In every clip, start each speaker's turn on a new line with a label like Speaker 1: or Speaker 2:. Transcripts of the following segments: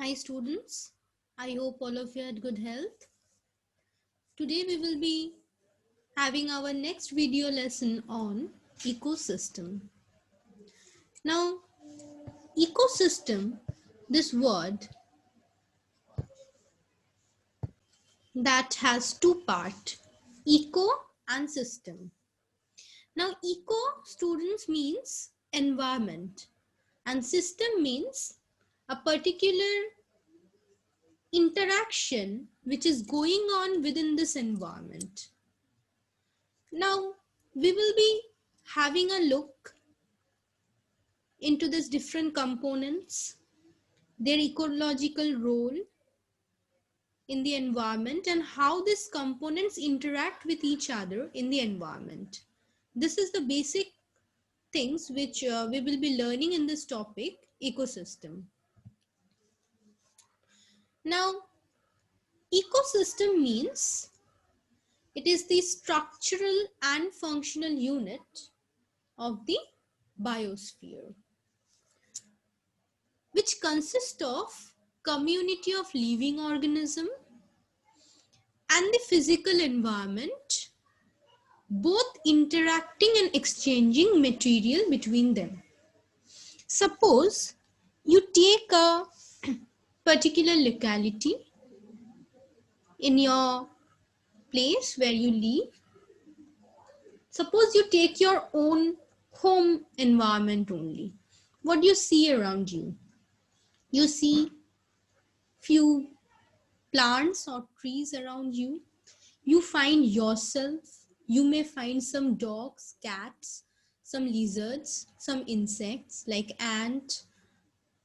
Speaker 1: Hi students, I hope all of you had good health. Today we will be having our next video lesson on ecosystem. Now, ecosystem, this word that has two parts, eco and system. Now, eco students means environment and system means a particular interaction which is going on within this environment. Now, we will be having a look into these different components, their ecological role in the environment, and how these components interact with each other in the environment. This is the basic things which we will be learning in this topic, ecosystem. Now, ecosystem means it is the structural and functional unit of the biosphere, which consists of community of living organism and the physical environment, both interacting and exchanging material between them. Suppose you take a particular locality in your place where you live. Suppose you take your own home environment only. What do you see around you? You see few plants or trees around you. You find yourself. You may find some dogs, cats, some lizards, some insects like ant,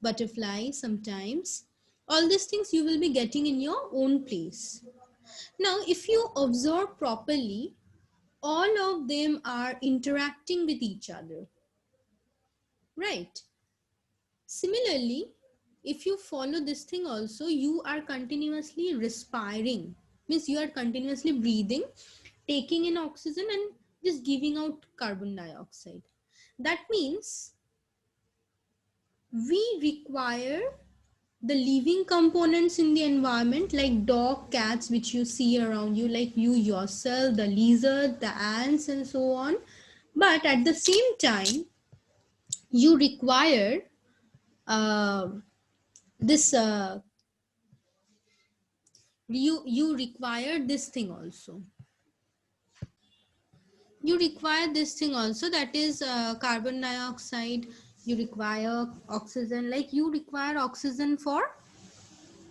Speaker 1: butterfly sometimes. All these things you will be getting in your own place. Now, if you observe properly, all of them are interacting with each other, right? Similarly, if you follow this thing also, you are continuously respiring, means you are continuously breathing, taking in oxygen and just giving out carbon dioxide. That means we require the living components in the environment like dog, cats, which you see around you, like you yourself, the lizard, the ants and so on. But at the same time, you require uh, this you require this thing also. You require this thing also, that is carbon dioxide. You require oxygen, like you require oxygen for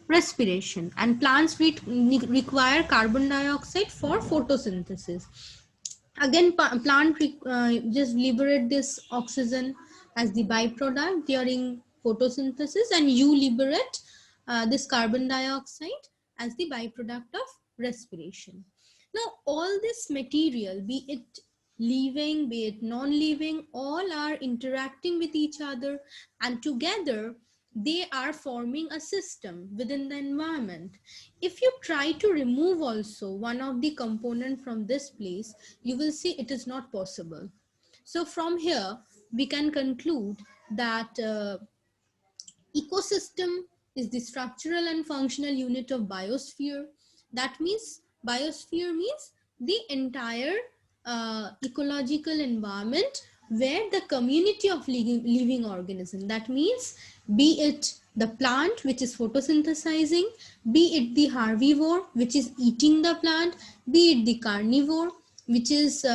Speaker 1: respiration, and plants require carbon dioxide for photosynthesis. Again, plant just liberate this oxygen as the byproduct during photosynthesis, and you liberate this carbon dioxide as the byproduct of respiration. Now, all this material, be it living, be it non-living, all are interacting with each other, and together they are forming a system within the environment. If you try to remove also one of the component from this place, you will see it is not possible. So from here we can conclude that ecosystem is the structural and functional unit of biosphere. That means biosphere means the entire ecological environment where the community of living organism, that means be it the plant which is photosynthesizing, be it the herbivore which is eating the plant, be it the carnivore which is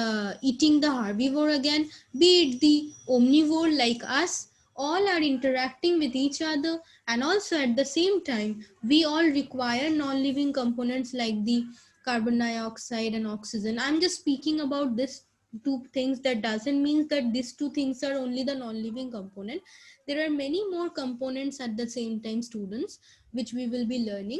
Speaker 1: eating the herbivore again, be it the omnivore like us, all are interacting with each other, and also at the same time we all require non-living components like the carbon dioxide and oxygen. I'm just speaking about this two things. That doesn't mean that these two things are only the non-living component. There are many more components at the same time, students, which we will be learning,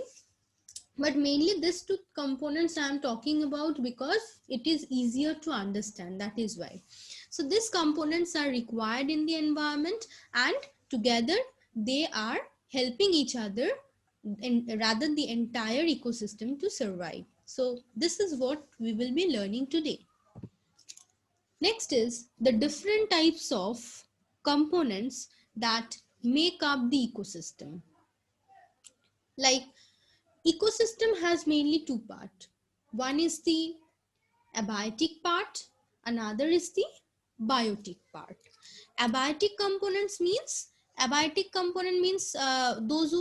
Speaker 1: but mainly these two components I am talking about because it is easier to understand, that is why. So these components are required in the environment, and together they are helping each other and rather the entire ecosystem to survive. So this is what we will be learning today. Next is the different types of components that make up the ecosystem. Like, ecosystem has mainly two parts. One is the abiotic part, another is the biotic part. Abiotic component means those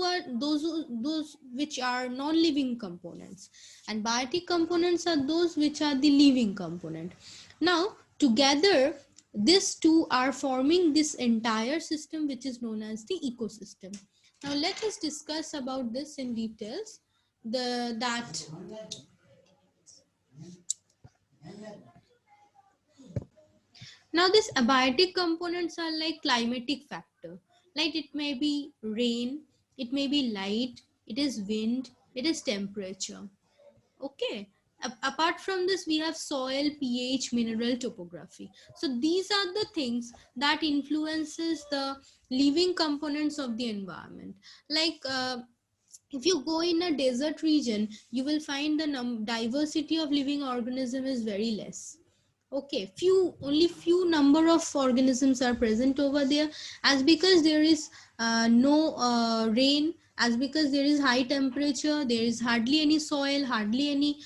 Speaker 1: which are non-living components, and biotic components are those which are the living component. Now together these two are forming this entire system which is known as the ecosystem. Now let us discuss about this in details. The that Now, these abiotic components are like climatic factor. Like it may be rain, it may be light, it is wind, it is temperature. Okay. Apart from this, we have soil, pH, mineral topography. So these are the things that influences the living components of the environment. Like if you go in a desert region, you will find the diversity of living organism is very less. Okay, only few number of organisms are present over there, as because there is no rain, as because there is high temperature, there is hardly any soil, hardly any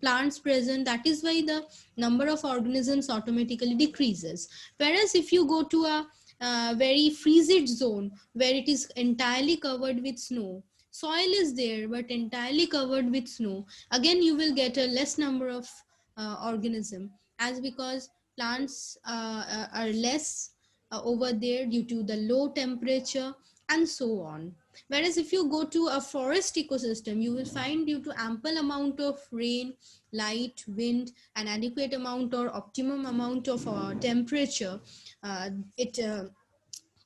Speaker 1: plants present. That is why the number of organisms automatically decreases. Whereas if you go to a very frigid zone where it is entirely covered with snow, soil is there but entirely covered with snow, again you will get a less number of organism, as because plants are less over there due to the low temperature and so on. Whereas if you go to a forest ecosystem, you will find due to ample amount of rain, light, wind, and adequate amount or optimum amount of temperature, it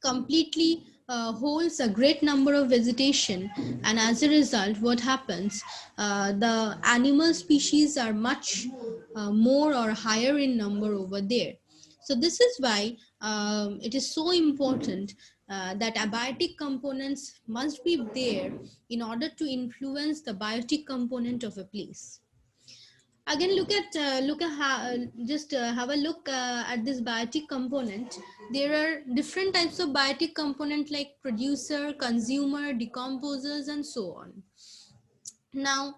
Speaker 1: completely holds a great number of vegetation, and as a result what happens, the animal species are much more or higher in number over there. So this is why it is so important that abiotic components must be there in order to influence the biotic component of a place. Again, just have a look at this biotic component. There are different types of biotic component like producer, consumer, decomposers, and so on. Now,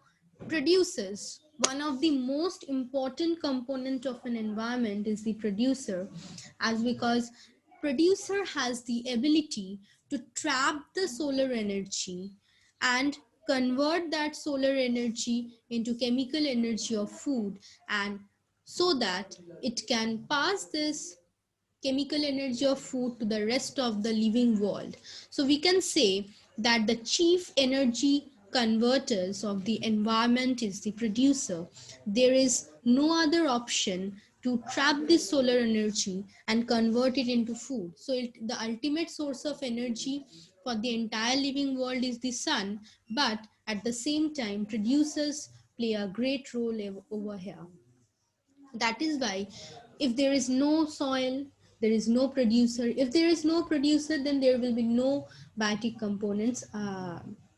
Speaker 1: producers, one of the most important component of an environment is the producer, as because producer has the ability to trap the solar energy and convert that solar energy into chemical energy of food, and so that it can pass this chemical energy of food to the rest of the living world. So we can say that the chief energy converters of the environment is the producer. There is no other option to trap this solar energy and convert it into food. So the ultimate source of energy for the entire living world is the sun, but at the same time producers play a great role over here. That is why if there is no soil, there is no producer. If there is no producer, then there will be no biotic components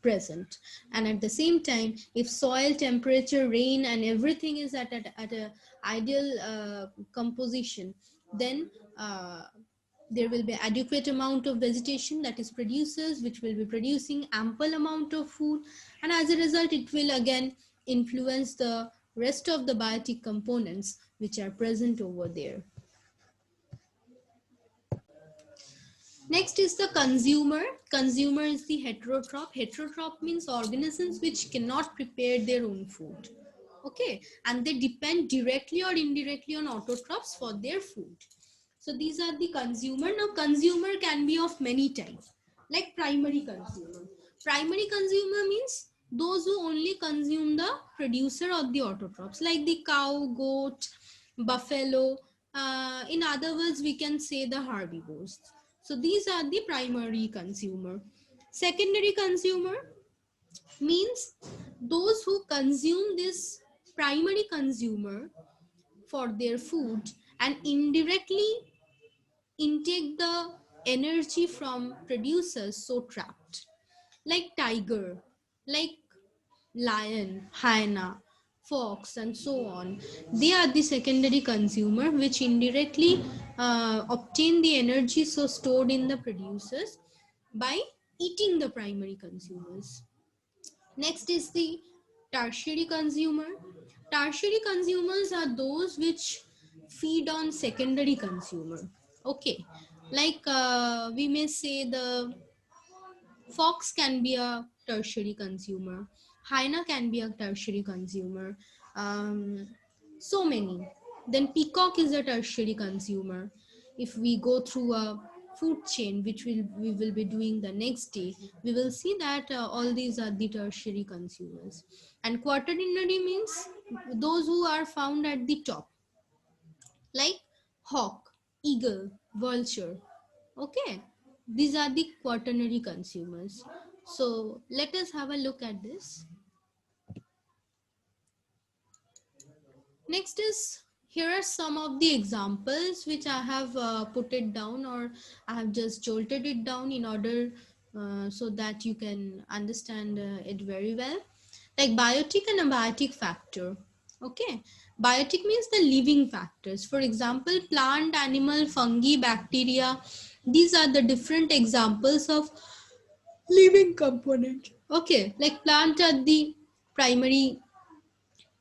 Speaker 1: present. And at the same time, if soil, temperature, rain, and everything is at a ideal composition, then there will be adequate amount of vegetation, that is producers, which will be producing ample amount of food, and as a result it will again influence the rest of the biotic components which are present over there. Next is the consumer. Consumer is the heterotroph. Heterotroph means organisms which cannot prepare their own food. Okay, and they depend directly or indirectly on autotrophs for their food. So these are the consumer. Now consumer can be of many types, like primary consumer. Primary consumer means those who only consume the producer of the autotrophs, like the cow, goat, buffalo. In other words, we can say the herbivores. So these are the primary consumer. Secondary consumer means those who consume this primary consumer for their food and indirectly intake the energy from producers so trapped, like tiger, like lion, hyena, fox, and so on. They are the secondary consumer which indirectly obtain the energy so stored in the producers by eating the primary consumers. Next is the tertiary consumer. Tertiary consumers are those which feed on secondary consumer. Okay, like we may say the fox can be a tertiary consumer, hyena can be a tertiary consumer, um, so many. Then peacock is a tertiary consumer. If we go through a food chain, which we will be doing the next day, we will see that all these are the tertiary consumers. And quaternary means those who are found at the top, like hawk, eagle, vulture. Okay, these are the quaternary consumers. So let us have a look at this. Next is, here are some of the examples which I have put it down, or I have just jolted it down in order so that you can understand it very well. Like biotic and abiotic factor. Okay, biotic means the living factors. For example, plant, animal, fungi, bacteria. These are the different examples of living component. Okay, like plant are the primary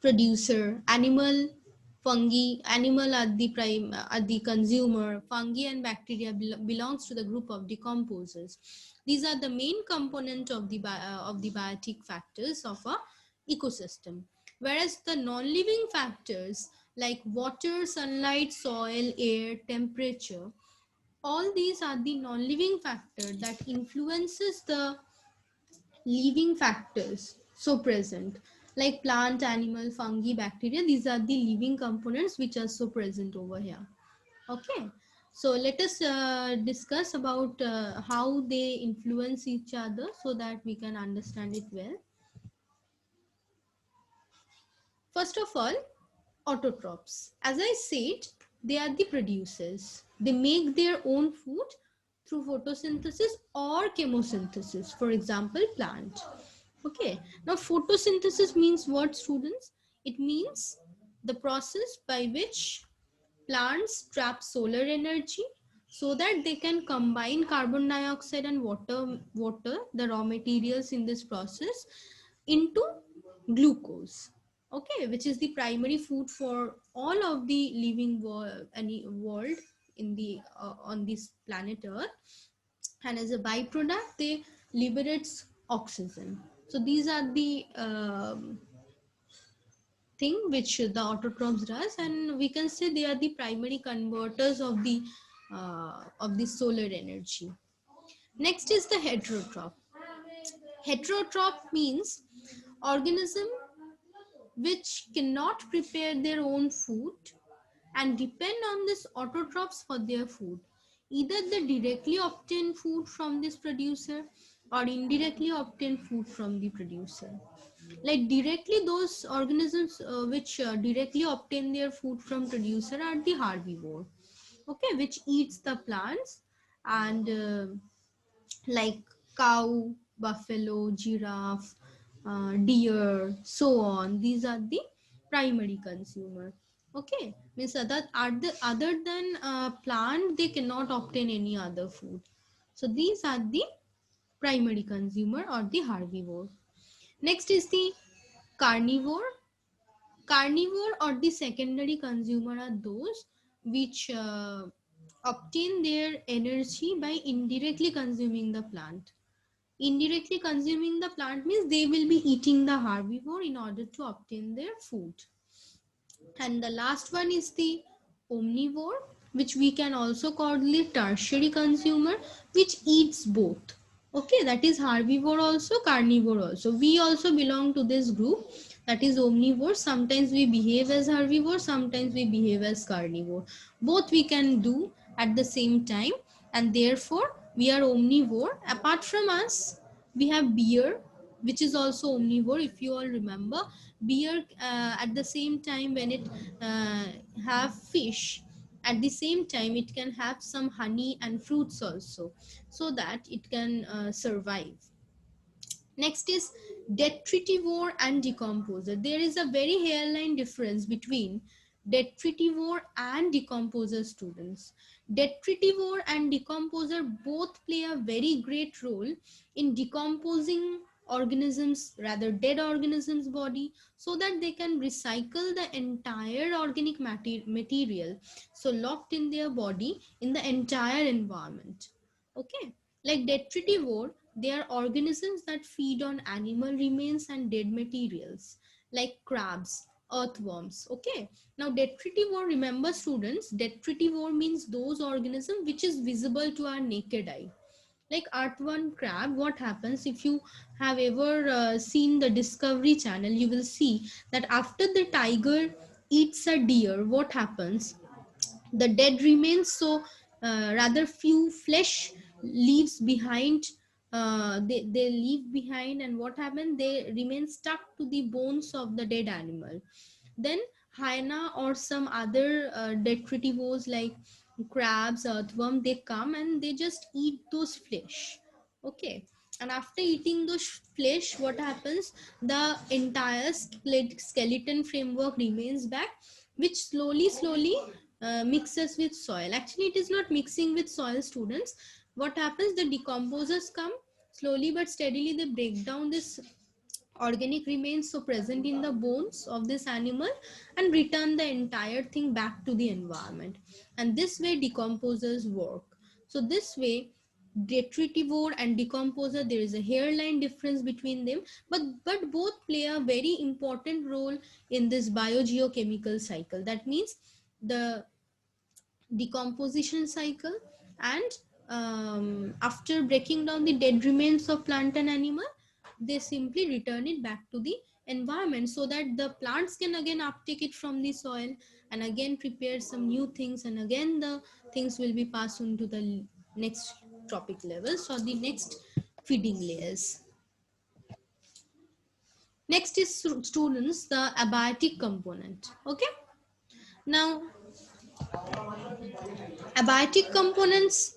Speaker 1: producer, animal are the prime are the consumer, fungi and bacteria belongs to the group of decomposers. These are the main component of the biotic factors of a ecosystem, whereas the non-living factors like water, sunlight, soil, air, temperature, all these are the non-living factor that influences the living factors so present, like plant, animal, fungi, bacteria. These are the living components which are so present over here. Okay, so let us discuss about how they influence each other so that we can understand it well. First of all, autotrophs, as I said, they are the producers. They make their own food through photosynthesis or chemosynthesis. For example, plant. Okay, now photosynthesis means what, students? It means the process by which plants trap solar energy so that they can combine carbon dioxide and water, the raw materials in this process, into glucose. Okay, which is the primary food for all of the living world in the on this planet Earth. And as a byproduct, they liberates oxygen. So these are the thing which the autotrophs does, and we can say they are the primary converters of the solar energy. Next is the heterotroph. Heterotroph means organism which cannot prepare their own food and depend on these autotrophs for their food. Either they directly obtain food from this producer or indirectly obtain food from the producer. Like directly, those organisms which directly obtain their food from producer are the herbivore. Okay, which eats the plants, and like cow, buffalo, giraffe, deer, so on. These are the primary consumer. Okay, means other than plant, they cannot obtain any other food. So these are the primary consumer or the herbivore. Next is the carnivore. Carnivore or the secondary consumer are those which obtain their energy by indirectly consuming the plant. Indirectly consuming the plant means they will be eating the herbivore in order to obtain their food. And the last one is the omnivore, which we can also call the tertiary consumer, which eats both. Okay, that is herbivore also, carnivore also. We also belong to this group, that is omnivore. Sometimes we behave as herbivore, sometimes we behave as carnivore. Both we can do at the same time, and therefore we are omnivore. Apart from us, we have bear, which is also omnivore. If you all remember, bear at the same time when it uh, have fish, at the same time it can have some honey and fruits also, so that it can survive. Next is detritivore and decomposer. There is a very hairline difference between detritivore and decomposer, students. Detritivore and decomposer both play a very great role in decomposing organisms, rather dead organisms body, so that they can recycle the entire organic material so locked in their body in the entire environment. Okay, like detritivore, they are organisms that feed on animal remains and dead materials like crabs, earthworms. Okay, now detritivore, remember students, detritivore means those organisms which is visible to our naked eye. Like earthworm crab, what happens, if you have ever seen the Discovery Channel, you will see that after the tiger eats a deer, what happens, the dead remains, so rather few flesh leaves behind, they leave behind, and what happened, they remain stuck to the bones of the dead animal. Then hyena or some other detritivores like crabs, earthworm, they come and they just eat those flesh. Okay, and after eating those flesh, what happens, the entire skeleton framework remains back, which slowly mixes with soil. Actually, it is not mixing with soil, students. What happens, the decomposers come slowly but steadily, they break down this organic remains so present in the bones of this animal and return the entire thing back to the environment. And this way decomposers work. So this way, detritivore and decomposer, there is a hairline difference between them, but both play a very important role in this biogeochemical cycle. That means the decomposition cycle, and after breaking down the dead remains of plant and animal, they simply return it back to the environment so that the plants can again uptake it from the soil and again prepare some new things, and again the things will be passed on to the next tropic levels or the next feeding layers. Next is students, the abiotic component. Okay, now abiotic components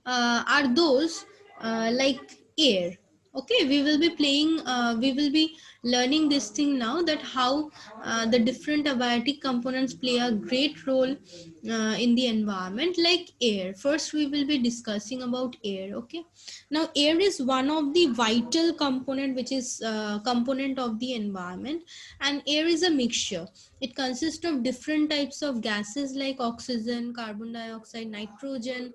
Speaker 1: are those like air. Okay, we will be learning this thing now, that how the different abiotic components play a great role in the environment. Like air, first we will be discussing about air. Okay, now air is one of the vital component, which is component of the environment. And air is a mixture, it consists of different types of gases like oxygen, carbon dioxide, nitrogen,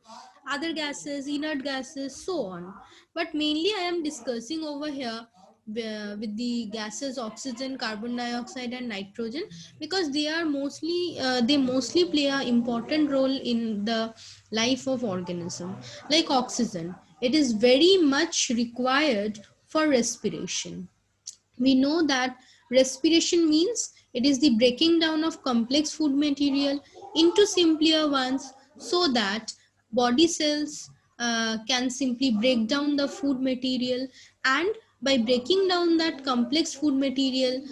Speaker 1: other gases, inert gases, so on. But mainly I am discussing over here with the gases oxygen, carbon dioxide and nitrogen, because they are mostly they mostly play a important role in the life of organism. Like oxygen, it is very much required for respiration. We know that respiration means it is the breaking down of complex food material into simpler ones, so that body cells can simply break down the food material, and by breaking down that complex food material,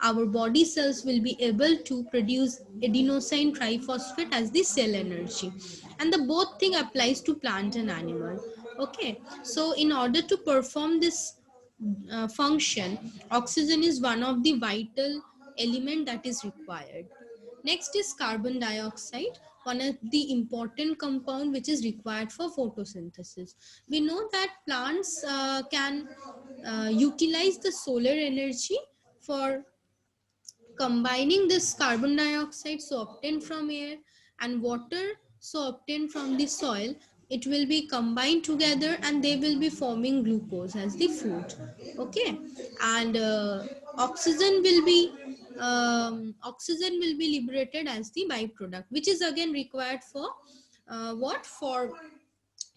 Speaker 1: our body cells will be able to produce adenosine triphosphate as the cell energy. And the both thing applies to plant and animal. Okay, so in order to perform this function, oxygen is one of the vital element that is required. Next is carbon dioxide, one of the important compound which is required for photosynthesis. We know that plants can utilize the solar energy for combining this carbon dioxide so obtained from air and water so obtained from the soil. It will be combined together and they will be forming glucose as the food. Okay, and oxygen will be liberated as the byproduct, which is again required for what, for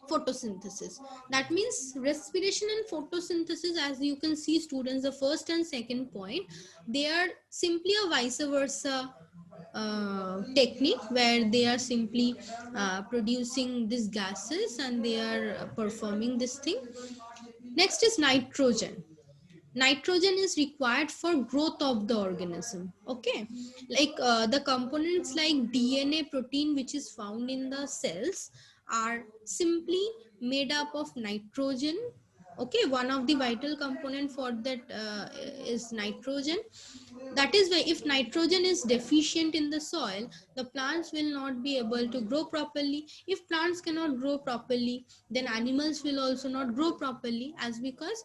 Speaker 1: photosynthesis. That means respiration and photosynthesis, as you can see students, the first and second point, they are simply a vice versa technique, where they are simply producing these gases and they are performing this thing. Next is nitrogen. Nitrogen is required for growth of the organism. Okay, like the components like DNA, protein, which is found in the cells, are simply made up of nitrogen. Okay, one of the vital component for that is nitrogen. That is why if nitrogen is deficient in the soil, the plants will not be able to grow properly. If plants cannot grow properly, then animals will also not grow properly, as because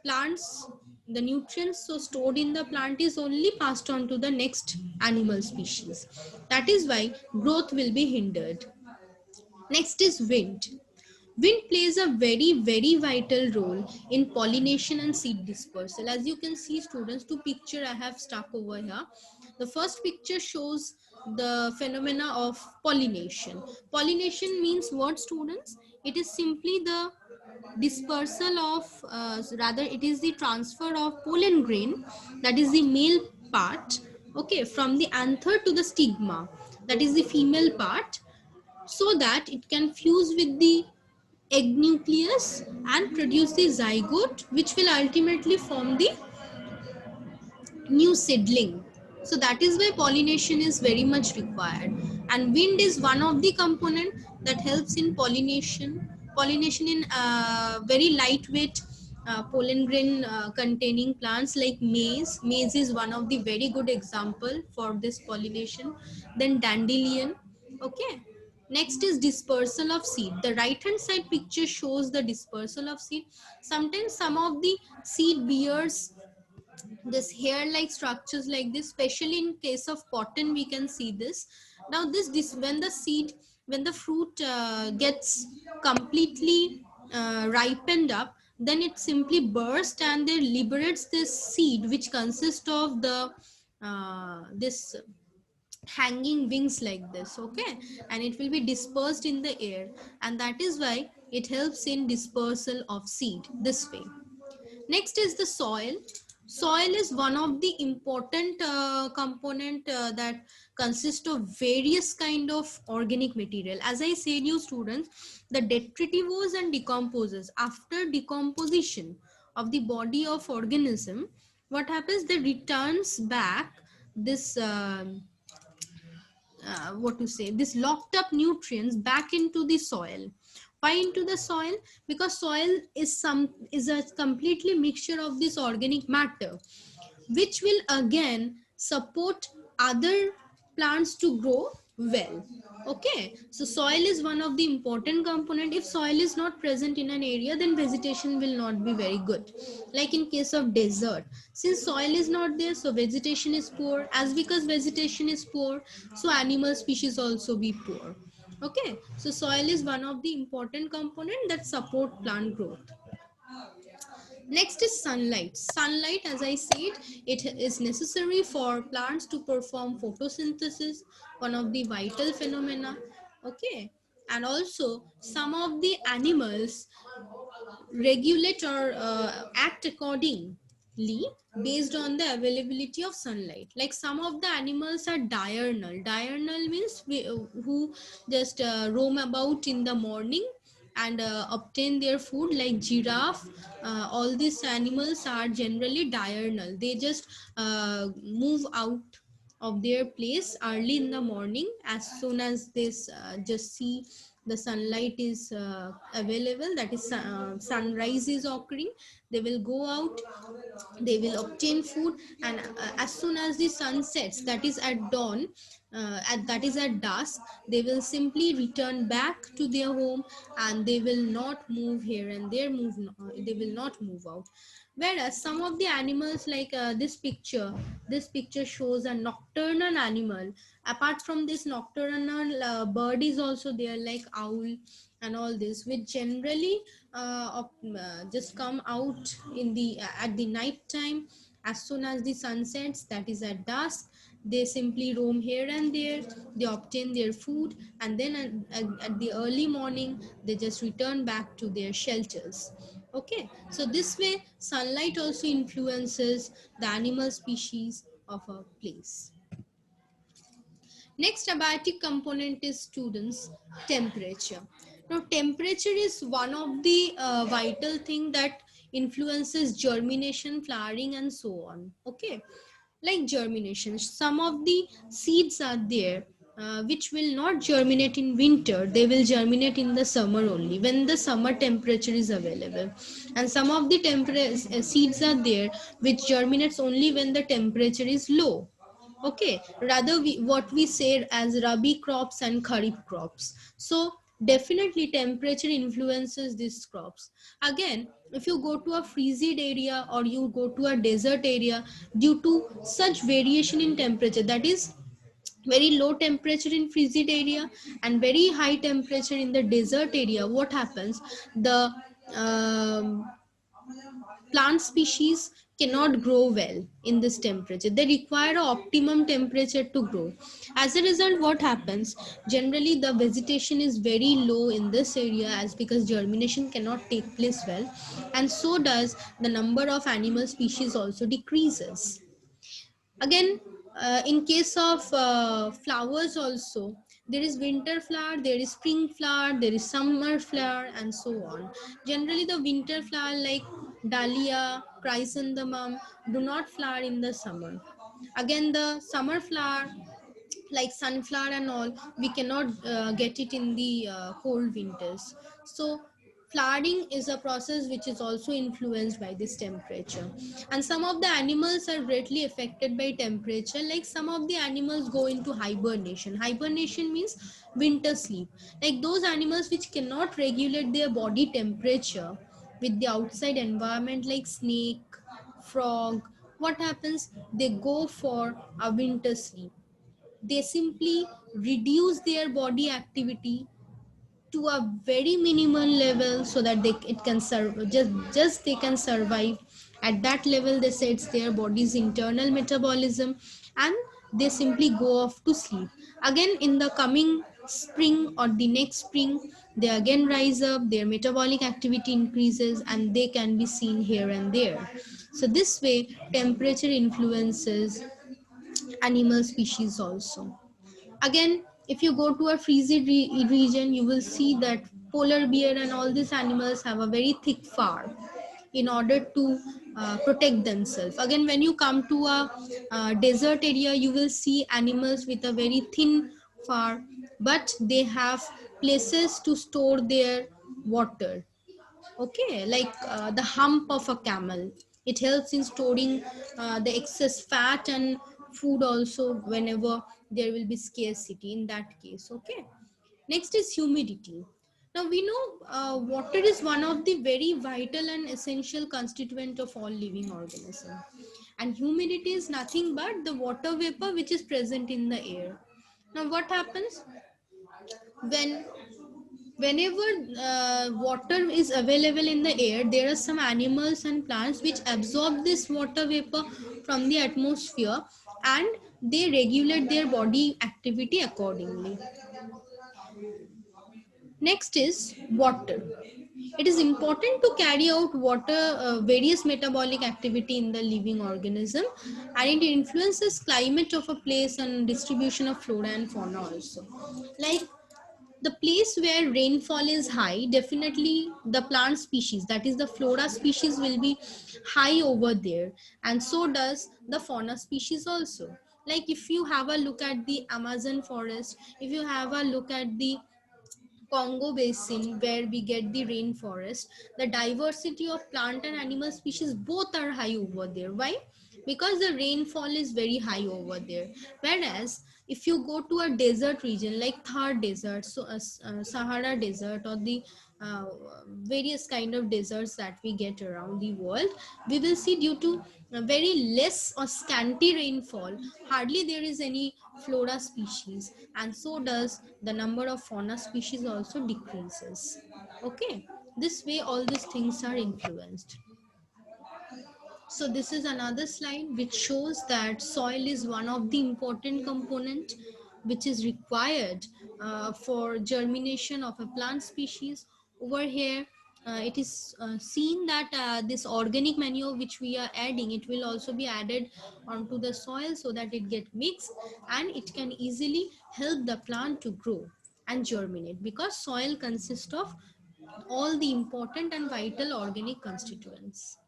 Speaker 1: plants, the nutrients so stored in the plant is only passed on to the next animal species. That is why growth will be hindered. Next is wind. Wind plays a very vital role in pollination and seed dispersal. As you can see, students, two picture I have stuck over here. The first picture shows the phenomena of pollination. Pollination means what, students? It is simply the dispersal of, rather it is the transfer of pollen grain, that is the male part, okay, from the anther to the stigma, that is the female part, so that it can fuse with the egg nucleus and produce the zygote, which will ultimately form the new seedling. So that is why pollination is very much required, and wind is one of the component that helps in pollination in very lightweight pollen grain containing plants like maize is one of the very good example for this pollination. Then dandelion, okay. Next is dispersal of seed. The right hand side picture shows the dispersal of seed. Sometimes some of the seed bears this hair like structures like this, especially in case of cotton we can see this. Now this when the seed, when the fruit gets completely ripened up, then it simply bursts and it liberates this seed which consists of the this hanging wings like this, okay, and it will be dispersed in the air, and that is why it helps in dispersal of seed this way. Next is the soil. Soil is one of the important component that consists of various kind of organic material. As I said you students, the detritivores and decomposers, after decomposition of the body of organism, what happens, they returns back this what to say, this locked up nutrients back into the soil. Why into the soil? Because soil is a completely mixture of this organic matter, which will again support other plants to grow well. Okay, so soil is one of the important component. If soil is not present in an area, then vegetation will not be very good. Like in case of desert, since soil is not there, so vegetation is poor. As because vegetation is poor, so animal species also be poor. Okay, so soil is one of the important component that support plant growth. Next is sunlight. Sunlight, as I said, it is necessary for plants to perform photosynthesis, one of the vital phenomena. Okay, and also some of the animals regulate or act accordingly based on the availability of sunlight. Like some of the animals are diurnal. Diurnal means who just roam about in the morning and obtain their food, like giraffe. All these animals are generally diurnal. They just move out of their place early in the morning. As soon as they just see the sunlight is available, that is sunrise is occurring, they will go out, they will obtain food, and as soon as the sun sets, that is at dawn, that is at dusk, they will simply return back to their home, and they will not move here and there, they will not move out. Whereas some of the animals, like this picture shows a nocturnal animal. Apart from this nocturnal bird is also there, like owl and all this, which generally just come out in the at the night time. As soon as the sun sets, that is at dusk, they simply roam here and there, they obtain their food, and then at the early morning they just return back to their shelters. Okay, so this way sunlight also influences the animal species of a place. Next abiotic component is, students, temperature. Now temperature is one of the vital thing that influences germination, flowering and so on. Okay, like germination, some of the seeds are there which will not germinate in winter, they will germinate in the summer only, when the summer temperature is available. And some of the seeds are there which germinates only when the temperature is low. Okay, rather what we say as rabi crops and kharif crops. So Definitely temperature influences these crops. Again, if you go to a frigid area or you go to a desert area, due to such variation in temperature, that is very low temperature in frigid area and very high temperature in the desert area, what happens, the um, plant species cannot grow well in this temperature. They require a optimum temperature to grow. As a result, what happens, generally the vegetation is very low in this area, as because germination cannot take place well, and so does the number of animal species also decreases. Again, in case of flowers also, there is winter flower, there is spring flower, there is summer flower, and so on. Generally the winter flower like dahlia, chrysanthemum do not flower in the summer. Again, the summer flower like sunflower and all, we cannot get it in the cold winters. So flowering is a process which is also influenced by this temperature. And some of the animals are greatly affected by temperature, like some of the animals go into hibernation. Hibernation means winter sleep. Like those animals which cannot regulate their body temperature with the outside environment, like snake, frog, what happens, they go for a winter sleep. They simply reduce their body activity to a very minimal level so that they it can serve, just they can survive at that level. They say it's their body's internal metabolism, and they simply go off to sleep. Again, in the coming spring or the next spring, they again rise up, their metabolic activity increases, and they can be seen here and there. So this way temperature influences animal species also. Again, if you go to a frigid region, you will see that polar bear and all these animals have a very thick fur in order to protect themselves. Again, when you come to a desert area, you will see animals with a very thin fur, but they have places to store their water. Okay, like the hump of a camel, it helps in storing the excess fat and food also whenever there will be scarcity in that case. Okay, next is humidity. Now we know water is one of the very vital and essential constituent of all living organisms, and humidity is nothing but the water vapor which is present in the air. Now what happens, when whenever water is available in the air, there are some animals and plants which absorb this water vapor from the atmosphere, and they regulate their body activity accordingly. Next is water. It is important to carry out water various metabolic activity in the living organism, and it influences climate of a place and distribution of flora and fauna also. Like the place where rainfall is high, definitely the plant species, that is the flora species, will be high over there, and so does the fauna species also. Like if you have a look at the Amazon forest, if you have a look at the Congo Basin where we get the rainforest, the diversity of plant and animal species both are high over there. Why? Because the rainfall is very high over there. Whereas if you go to a desert region like Thar Desert, so Sahara Desert, or the uh, various kind of deserts that we get around the world, we will see due to very less or scanty rainfall, hardly there is any flora species, and so does the number of fauna species also decreases. Okay, this way all these things are influenced. So this is another slide which shows that soil is one of the important component which is required for germination of a plant species. Over here, it is seen that this organic manure which we are adding, it will also be added onto the soil so that it get mixed, and it can easily help the plant to grow and germinate, because soil consists of all the important and vital organic constituents.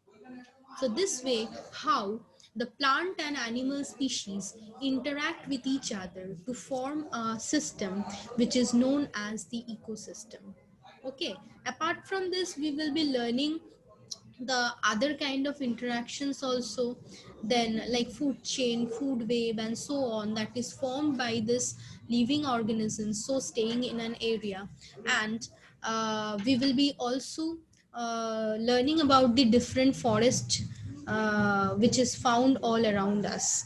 Speaker 1: So this way, how the plant and animal species interact with each other to form a system which is known as the ecosystem. Okay, apart from this, we will be learning the other kind of interactions also, then like food chain, food web, and so on, that is formed by this living organisms so staying in an area. And we will be also learning about the different forest which is found all around us,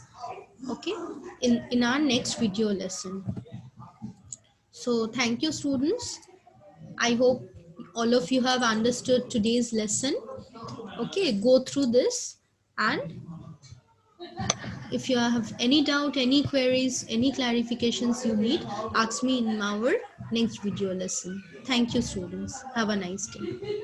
Speaker 1: okay, in our next video lesson. So thank you, students. I hope all of you have understood today's lesson. Okay, go through this, and if you have any doubt, any queries, any clarifications you need, ask me in our next video lesson. Thank you, students. Have a nice day.